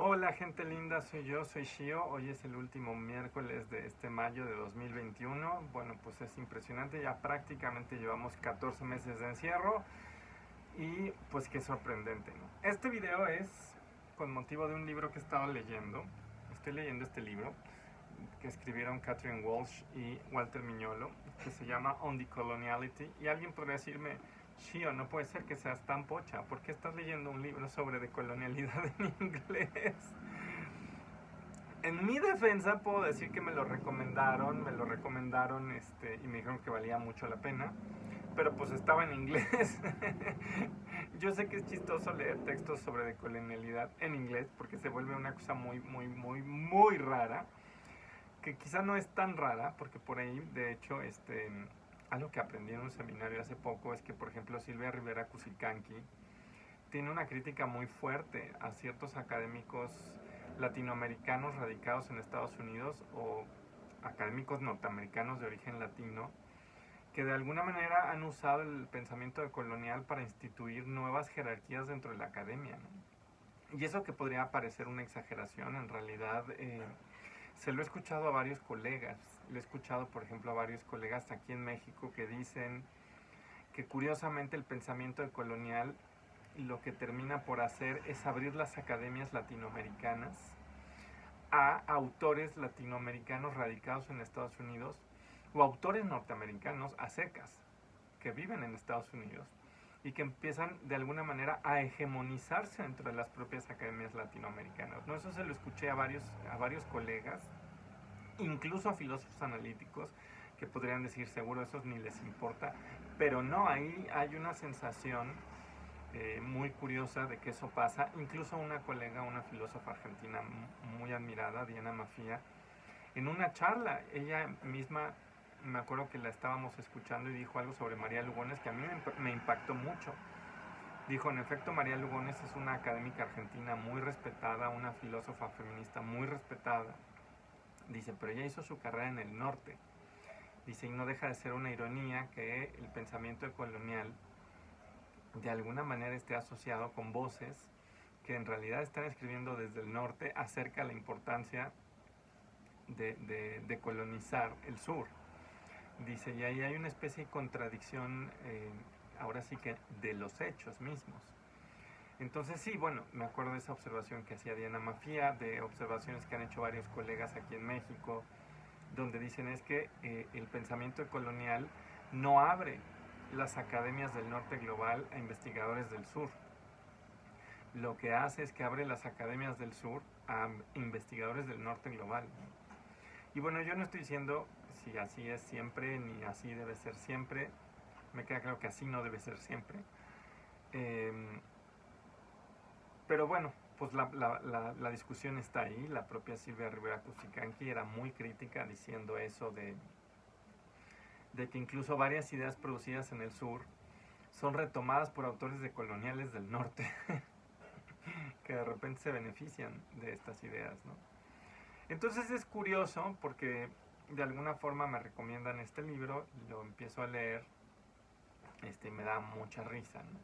Hola gente linda, soy Shio. Hoy es el último miércoles de este mayo de 2021. Bueno, pues es impresionante, ya prácticamente llevamos 14 meses de encierro y pues qué sorprendente, ¿no? Este video es con motivo de un libro que he estado leyendo. Estoy leyendo este libro que escribieron Catherine Walsh y Walter Mignolo, que se llama On Decoloniality. Y alguien podría decirme: Shio, no puede ser que seas tan pocha, ¿por qué estás leyendo un libro sobre decolonialidad en inglés? En mi defensa puedo decir que me lo recomendaron, y me dijeron que valía mucho la pena, pero pues estaba en inglés. Yo sé que es chistoso leer textos sobre decolonialidad en inglés porque se vuelve una cosa muy rara, que quizá no es tan rara, porque por ahí, de hecho, algo que aprendí en un seminario hace poco es que, por ejemplo, Silvia Rivera Cusicanqui tiene una crítica muy fuerte a ciertos académicos latinoamericanos radicados en Estados Unidos o académicos norteamericanos de origen latino que de alguna manera han usado el pensamiento decolonial para instituir nuevas jerarquías dentro de la academia, ¿no? Y eso que podría parecer una exageración, en realidad se lo he escuchado a varios colegas. Le he escuchado, por ejemplo, a varios colegas aquí en México que dicen que curiosamente el pensamiento decolonial lo que termina por hacer es abrir las academias latinoamericanas a autores latinoamericanos radicados en Estados Unidos o autores norteamericanos a secas que viven en Estados Unidos y que empiezan de alguna manera a hegemonizarse entre las propias academias latinoamericanas, ¿no? Eso se lo escuché a varios colegas, incluso a filósofos analíticos, que podrían decir seguro esos ni les importa, pero no, ahí hay una sensación muy curiosa de que eso pasa. Incluso una colega, una filósofa argentina muy admirada, Diana Mafia, en una charla, ella misma, me acuerdo que la estábamos escuchando y dijo algo sobre María Lugones que a mí me impactó mucho. Dijo: en efecto, María Lugones es una académica argentina muy respetada, una filósofa feminista muy respetada. Dice, pero ella hizo su carrera en el norte. Dice, y no deja de ser una ironía que el pensamiento colonial de alguna manera esté asociado con voces que en realidad están escribiendo desde el norte acerca de la importancia de colonizar el sur. Dice, y ahí hay una especie de contradicción, ahora sí que de los hechos mismos. Entonces sí, bueno, me acuerdo de esa observación que hacía Diana Mafia, de observaciones que han hecho varios colegas aquí en México, donde dicen es que el pensamiento colonial no abre las academias del norte global a investigadores del sur. Lo que hace es que abre las academias del sur a investigadores del norte global. Y bueno, yo no estoy diciendo si así es siempre ni así debe ser siempre. Me queda claro que así no debe ser siempre. Pero bueno, pues la discusión está ahí. La propia Silvia Rivera Cusicanqui era muy crítica diciendo eso de que incluso varias ideas producidas en el sur son retomadas por autores decoloniales del norte que de repente se benefician de estas ideas, ¿no? Entonces es curioso porque de alguna forma me recomiendan este libro y lo empiezo a leer, y me da mucha risa, ¿no?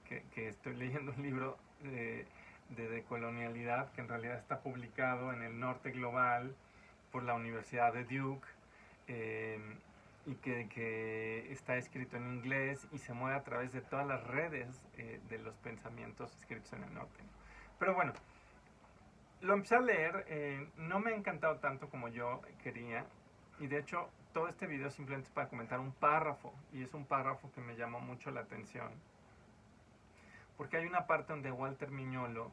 Que estoy leyendo un libro de decolonialidad que en realidad está publicado en el norte global por la Universidad de Duke, eh, y que está escrito en inglés y se mueve a través de todas las redes de los pensamientos escritos en el norte. Pero bueno, lo empecé a leer, no me ha encantado tanto como yo quería, y de hecho todo este video simplemente es para comentar un párrafo, y es un párrafo que me llamó mucho la atención, porque hay una parte donde Walter Mignolo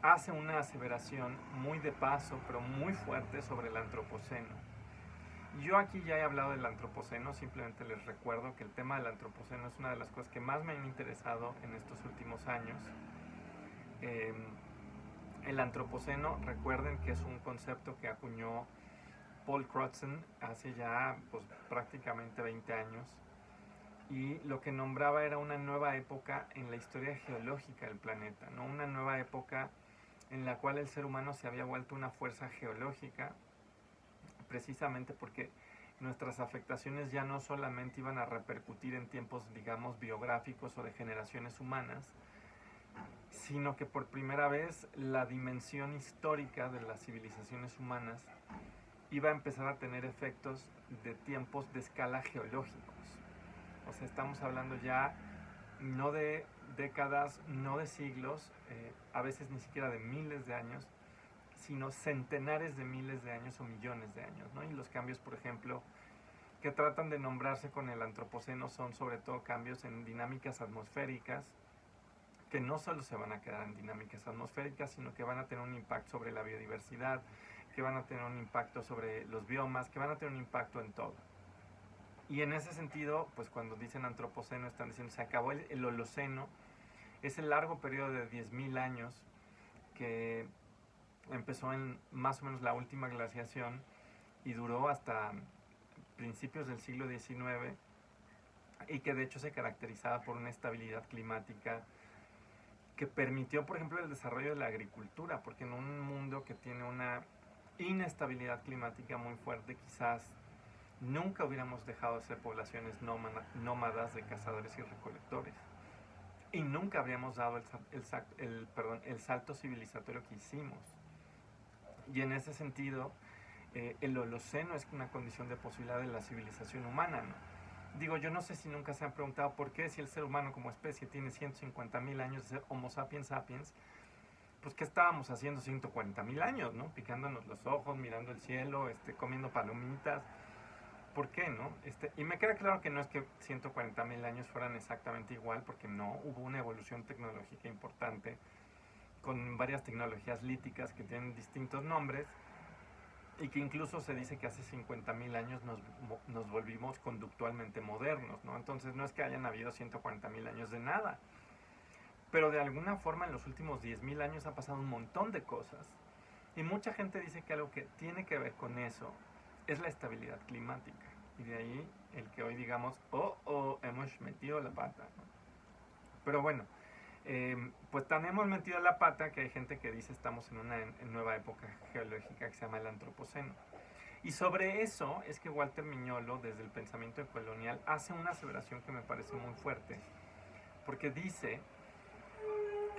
hace una aseveración muy de paso, pero muy fuerte sobre el antropoceno. Yo aquí ya he hablado del antropoceno, simplemente les recuerdo que el tema del antropoceno es una de las cosas que más me han interesado en estos últimos años. El antropoceno, recuerden que es un concepto que acuñó Paul Crutzen hace ya pues, prácticamente 20 años, y lo que nombraba era una nueva época en la historia geológica del planeta, ¿no? Una nueva época en la cual el ser humano se había vuelto una fuerza geológica, precisamente porque nuestras afectaciones ya no solamente iban a repercutir en tiempos, digamos, biográficos o de generaciones humanas, sino que por primera vez la dimensión histórica de las civilizaciones humanas iba a empezar a tener efectos de tiempos de escala geológicos. O sea, estamos hablando ya no de décadas, no de siglos, a veces ni siquiera de miles de años, sino centenares de miles de años o millones de años, ¿no? Y los cambios, por ejemplo, que tratan de nombrarse con el antropoceno son sobre todo cambios en dinámicas atmosféricas, que no solo se van a quedar en dinámicas atmosféricas, sino que van a tener un impacto sobre la biodiversidad, que van a tener un impacto sobre los biomas, que van a tener un impacto en todo. Y en ese sentido, pues cuando dicen antropoceno están diciendo se acabó el Holoceno, ese largo periodo de 10.000 años que empezó en más o menos la última glaciación y duró hasta principios del siglo XIX, y que de hecho se caracterizaba por una estabilidad climática que permitió, por ejemplo, el desarrollo de la agricultura, porque en un mundo que tiene una inestabilidad climática muy fuerte, quizás nunca hubiéramos dejado de ser poblaciones nómadas de cazadores y recolectores. Y nunca habríamos dado el salto civilizatorio que hicimos. Y en ese sentido, el Holoceno es una condición de posibilidad de la civilización humana, ¿no? Digo, yo no sé si nunca se han preguntado por qué, si el ser humano como especie tiene 150.000 años de ser Homo sapiens sapiens, pues ¿qué estábamos haciendo 140.000 años, ¿no? Picándonos los ojos, mirando el cielo, comiendo palomitas. ¿Por qué, no? Y me queda claro que no es que 140.000 años fueran exactamente igual, porque no, hubo una evolución tecnológica importante con varias tecnologías líticas que tienen distintos nombres, y que incluso se dice que hace 50.000 años nos volvimos conductualmente modernos, ¿no? Entonces no es que hayan habido 140.000 años de nada, pero de alguna forma en los últimos 10.000 años ha pasado un montón de cosas, y mucha gente dice que algo que tiene que ver con eso es la estabilidad climática, y de ahí el que hoy digamos, hemos metido la pata, ¿no? Pero bueno, pues tan hemos metido la pata que hay gente que dice estamos en una nueva época geológica que se llama el antropoceno. Y sobre eso es que Walter Miñolo, desde el pensamiento colonial, hace una aseveración que me parece muy fuerte, porque dice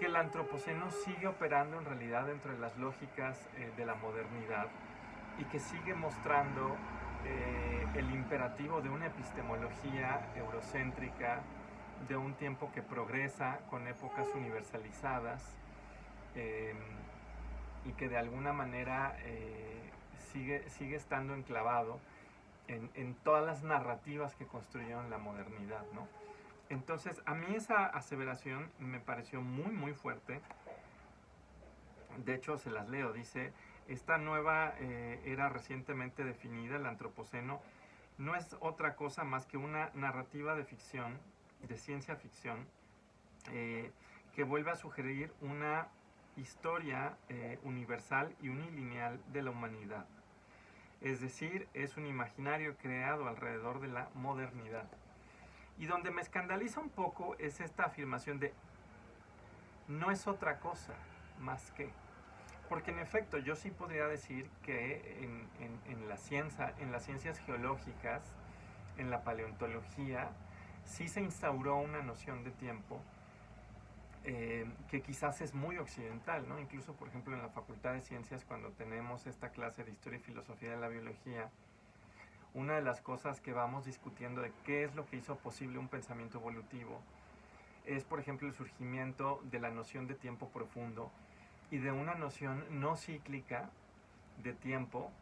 que el antropoceno sigue operando en realidad dentro de las lógicas de la modernidad, y que sigue mostrando el imperativo de una epistemología eurocéntrica, de un tiempo que progresa con épocas universalizadas, y que de alguna manera sigue estando enclavado en todas las narrativas que construyeron la modernidad, ¿no? Entonces, a mí esa aseveración me pareció muy, muy fuerte. De hecho, se las leo. Dice: esta nueva era recientemente definida, el antropoceno, no es otra cosa más que una narrativa de ficción, de ciencia ficción, que vuelve a sugerir una historia universal y unilineal de la humanidad. Es decir, es un imaginario creado alrededor de la modernidad. Y donde me escandaliza un poco es esta afirmación de no es otra cosa más que. Porque en efecto yo sí podría decir que en la ciencia, en las ciencias geológicas, en la paleontología, sí se instauró una noción de tiempo que quizás es muy occidental, ¿no? Incluso, por ejemplo, en la Facultad de Ciencias, cuando tenemos esta clase de Historia y Filosofía de la Biología, una de las cosas que vamos discutiendo de qué es lo que hizo posible un pensamiento evolutivo es, por ejemplo, el surgimiento de la noción de tiempo profundo y de una noción no cíclica de tiempo,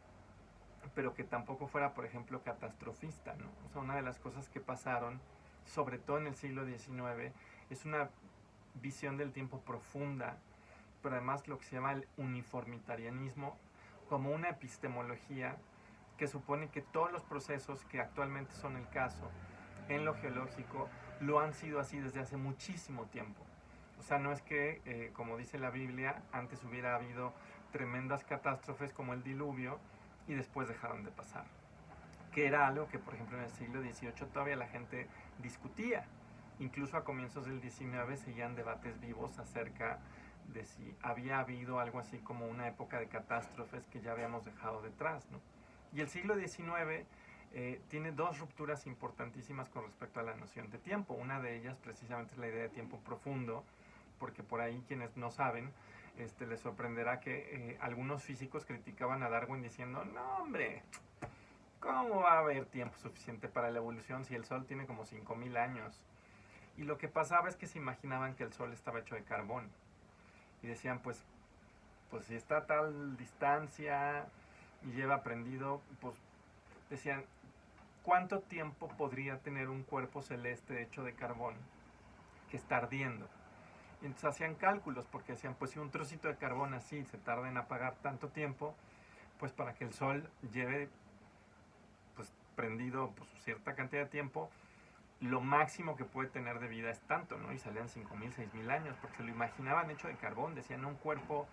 pero que tampoco fuera, por ejemplo, catastrofista, ¿no? O sea, una de las cosas que pasaron, sobre todo en el siglo XIX, es una visión del tiempo profunda, pero además lo que se llama el uniformitarianismo, como una epistemología que supone que todos los procesos que actualmente son el caso en lo geológico lo han sido así desde hace muchísimo tiempo. O sea, no es que, como dice la Biblia, antes hubiera habido tremendas catástrofes como el diluvio y después dejaron de pasar. Que era algo que, por ejemplo, en el siglo XVIII todavía la gente discutía. Incluso a comienzos del XIX seguían debates vivos acerca de si había habido algo así como una época de catástrofes que ya habíamos dejado detrás, ¿no? Y el siglo XIX tiene dos rupturas importantísimas con respecto a la noción de tiempo. Una de ellas precisamente es la idea de tiempo profundo, porque por ahí quienes no saben, les sorprenderá que algunos físicos criticaban a Darwin diciendo, no hombre, ¿cómo va a haber tiempo suficiente para la evolución si el Sol tiene como 5000 años? Y lo que pasaba es que se imaginaban que el Sol estaba hecho de carbón. Y decían, pues si está a tal distancia y lleva prendido, pues decían, ¿cuánto tiempo podría tener un cuerpo celeste hecho de carbón que está ardiendo? Y entonces hacían cálculos porque decían, pues si un trocito de carbón así se tarda en apagar tanto tiempo, pues para que el Sol lleve pues prendido pues cierta cantidad de tiempo, lo máximo que puede tener de vida es tanto, ¿no? Y salían 5000, 6000 años, porque se lo imaginaban hecho de carbón, decían un cuerpo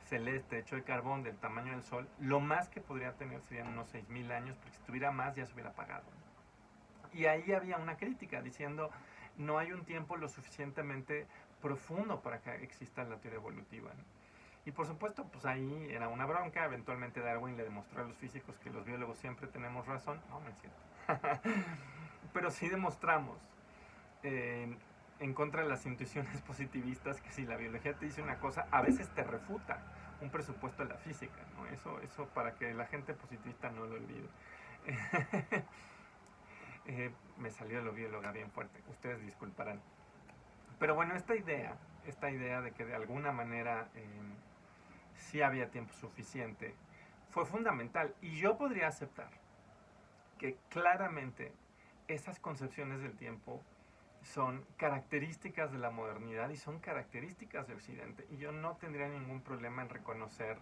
celeste hecho de carbón del tamaño del Sol, lo más que podría tener serían unos 6000 años, porque si tuviera más ya se hubiera apagado. Y ahí había una crítica diciendo, no hay un tiempo lo suficientemente profundo para que exista la teoría evolutiva, ¿no? Y por supuesto, pues ahí era una bronca. Eventualmente Darwin le demostró a los físicos que los biólogos siempre tenemos razón. No, no es cierto. Pero sí demostramos en contra de las intuiciones positivistas que si la biología te dice una cosa, a veces te refuta un presupuesto de la física, ¿no? Eso para que la gente positivista no lo olvide. Me salió lo bióloga bien fuerte, ustedes disculparán. Pero bueno, esta idea de que de alguna manera sí había tiempo suficiente, fue fundamental. Y yo podría aceptar que claramente esas concepciones del tiempo son características de la modernidad y son características de Occidente. Y yo no tendría ningún problema en reconocer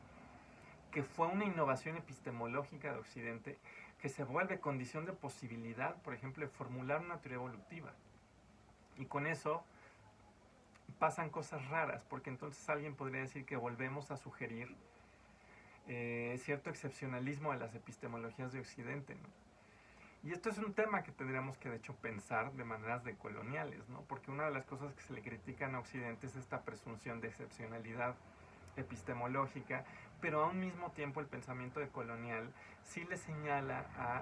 que fue una innovación epistemológica de Occidente que se vuelve condición de posibilidad, por ejemplo, de formular una teoría evolutiva. Y con eso pasan cosas raras, porque entonces alguien podría decir que volvemos a sugerir cierto excepcionalismo de las epistemologías de Occidente, ¿no? Y esto es un tema que tendríamos que de hecho pensar de maneras decoloniales, ¿no? Porque una de las cosas que se le critican a Occidente es esta presunción de excepcionalidad epistemológica, pero a un mismo tiempo el pensamiento decolonial sí le señala a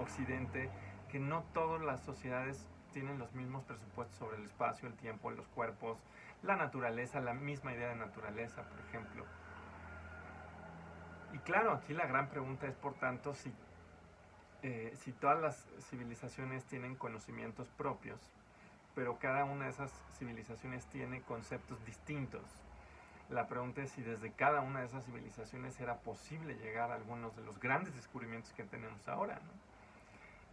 Occidente que no todas las sociedades tienen los mismos presupuestos sobre el espacio, el tiempo, los cuerpos, la naturaleza, la misma idea de naturaleza, por ejemplo. Y claro, aquí la gran pregunta es, por tanto, si todas las civilizaciones tienen conocimientos propios, pero cada una de esas civilizaciones tiene conceptos distintos. La pregunta es si desde cada una de esas civilizaciones era posible llegar a algunos de los grandes descubrimientos que tenemos ahora, ¿no?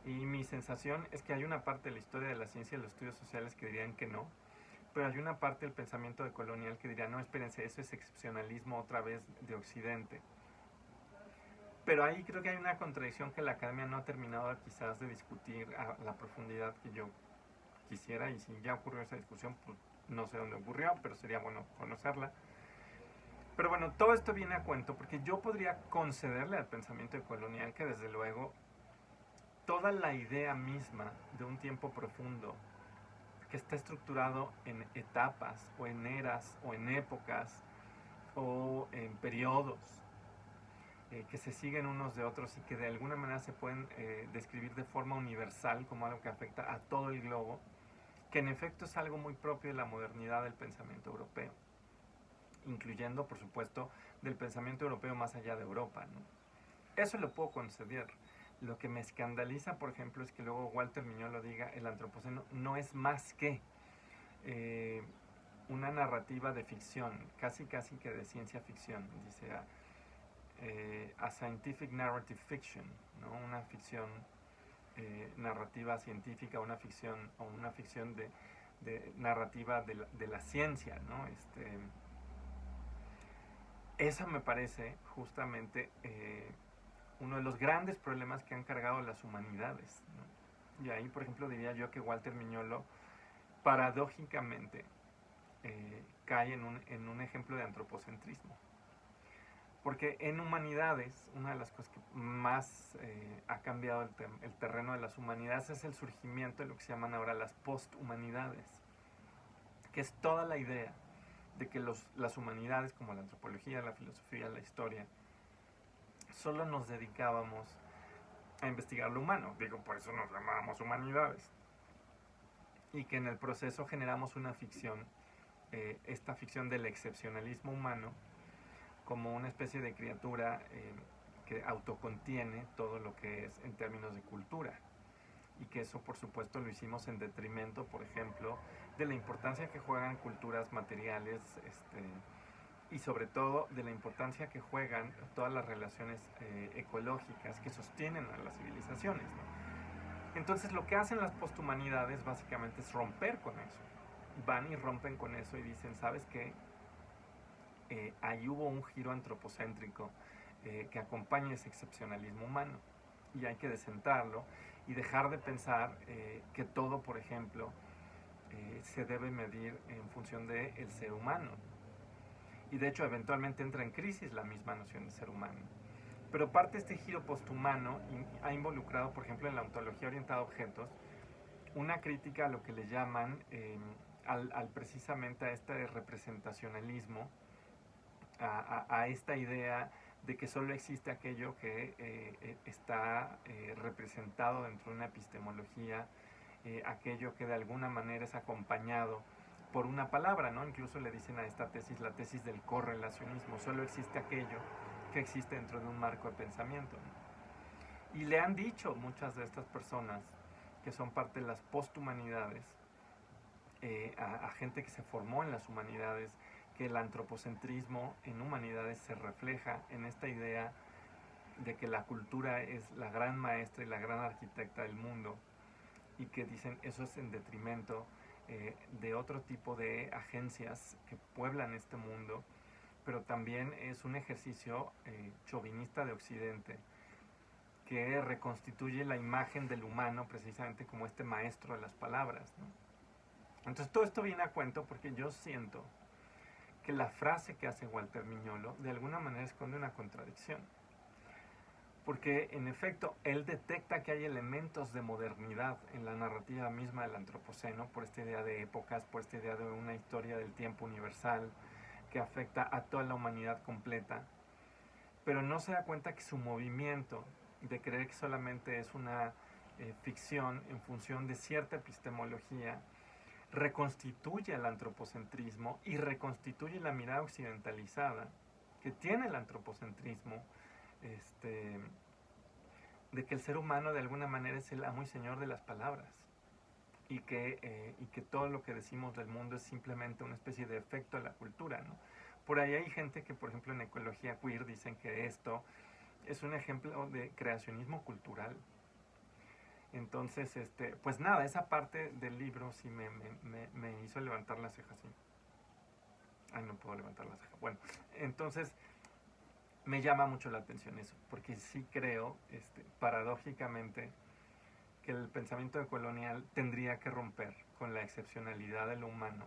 Y mi sensación es que hay una parte de la historia de la ciencia y de los estudios sociales que dirían que no, pero hay una parte del pensamiento decolonial que diría, no, espérense, eso es excepcionalismo otra vez de Occidente. Pero ahí creo que hay una contradicción que la academia no ha terminado quizás de discutir a la profundidad que yo quisiera, y si ya ocurrió esa discusión, pues no sé dónde ocurrió, pero sería bueno conocerla. Pero bueno, todo esto viene a cuento porque yo podría concederle al pensamiento decolonial que desde luego toda la idea misma de un tiempo profundo que está estructurado en etapas o en eras o en épocas o en periodos que se siguen unos de otros y que de alguna manera se pueden describir de forma universal como algo que afecta a todo el globo, que en efecto es algo muy propio de la modernidad del pensamiento europeo, incluyendo por supuesto del pensamiento europeo más allá de Europa, ¿no? Eso lo puedo conceder. Lo que me escandaliza, por ejemplo, es que luego Walter Mignolo diga el antropoceno no es más que una narrativa de ficción, casi que de ciencia ficción, dice a scientific narrative fiction, ¿no? Una ficción narrativa científica, una ficción de narrativa de la ciencia, ¿no? Eso me parece justamente uno de los grandes problemas que han cargado las humanidades, ¿no? Y ahí, por ejemplo, diría yo que Walter Mignolo, paradójicamente, cae en un ejemplo de antropocentrismo. Porque en humanidades, una de las cosas que más ha cambiado el terreno de las humanidades es el surgimiento de lo que se llaman ahora las posthumanidades, que es toda la idea de que las humanidades, como la antropología, la filosofía, la historia, solo nos dedicábamos a investigar lo humano. Digo, por eso nos llamábamos humanidades. y que en el proceso generamos una ficción, esta ficción del excepcionalismo humano, como una especie de criatura que autocontiene todo lo que es en términos de cultura. Y que eso, por supuesto, lo hicimos en detrimento, por ejemplo, de la importancia que juegan culturas materiales, y sobre todo de la importancia que juegan todas las relaciones ecológicas que sostienen a las civilizaciones, ¿no? Entonces, lo que hacen las posthumanidades básicamente es romper con eso. Van y rompen con eso y dicen, ¿sabes qué? Ahí hubo un giro antropocéntrico que acompaña ese excepcionalismo humano y hay que descentrarlo y dejar de pensar que todo, por ejemplo, se debe medir en función del ser humano. Y de hecho, eventualmente entra en crisis la misma noción de ser humano. Pero parte de este giro posthumano ha involucrado, por ejemplo, en la ontología orientada a objetos, una crítica a lo que le llaman, precisamente a este representacionalismo, a esta idea de que solo existe aquello que está representado dentro de una epistemología, aquello que de alguna manera es acompañado por una palabra, ¿no? Incluso le dicen a esta tesis la tesis del correlacionismo, solo existe aquello que existe dentro de un marco de pensamiento, ¿no? Y le han dicho muchas de estas personas que son parte de las posthumanidades, a gente que se formó en las humanidades, que el antropocentrismo en humanidades se refleja en esta idea de que la cultura es la gran maestra y la gran arquitecta del mundo, y que dicen eso es en detrimento de otro tipo de agencias que pueblan este mundo, pero también es un ejercicio chauvinista de Occidente que reconstituye la imagen del humano precisamente como este maestro de las palabras, ¿no? Entonces todo esto viene a cuento porque yo siento que la frase que hace Walter Miñolo de alguna manera esconde una contradicción. Porque en efecto él detecta que hay elementos de modernidad en la narrativa misma del antropoceno, por esta idea de épocas, por esta idea de una historia del tiempo universal que afecta a toda la humanidad completa, pero no se da cuenta que su movimiento de creer que solamente es una ficción en función de cierta epistemología reconstituye el antropocentrismo y reconstituye la mirada occidentalizada que tiene el antropocentrismo, de que el ser humano de alguna manera es el amo y señor de las palabras y que todo lo que decimos del mundo es simplemente una especie de efecto de la cultura, ¿no? Por ahí hay gente que, por ejemplo, en ecología queer dicen que esto es un ejemplo de creacionismo cultural. Entonces, pues nada, esa parte del libro sí me hizo levantar la ceja así. Ay, no puedo levantar la ceja. Bueno, entonces me llama mucho la atención eso, porque sí creo, paradójicamente, que el pensamiento colonial tendría que romper con la excepcionalidad de lo humano,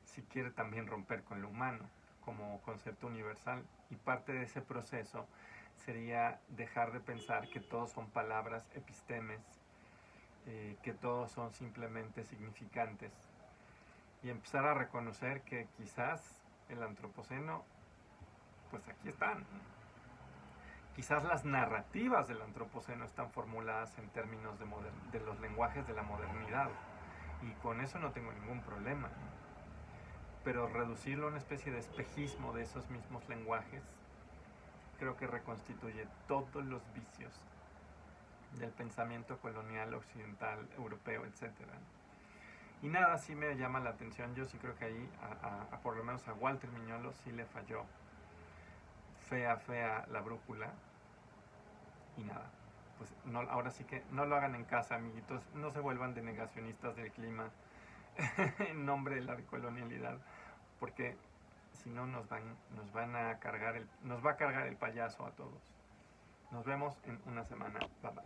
si quiere también romper con lo humano como concepto universal. Y parte de ese proceso sería dejar de pensar que todos son palabras, epistemes, que todos son simplemente significantes, y empezar a reconocer que quizás el antropoceno, pues aquí están. Quizás las narrativas del antropoceno están formuladas en términos de los lenguajes de la modernidad, y con eso no tengo ningún problema, ¿no? Pero reducirlo a una especie de espejismo de esos mismos lenguajes creo que reconstituye todos los vicios del pensamiento colonial, occidental, europeo, etc. Y nada, sí me llama la atención. Yo sí creo que ahí, por lo menos a Walter Miñolo, sí le falló fea la brújula. Y nada, pues no, ahora sí que no lo hagan en casa, amiguitos. No se vuelvan de negacionistas del clima en nombre de la decolonialidad, porque si no nos va a cargar el payaso a todos. Nos vemos en una semana. Bye bye.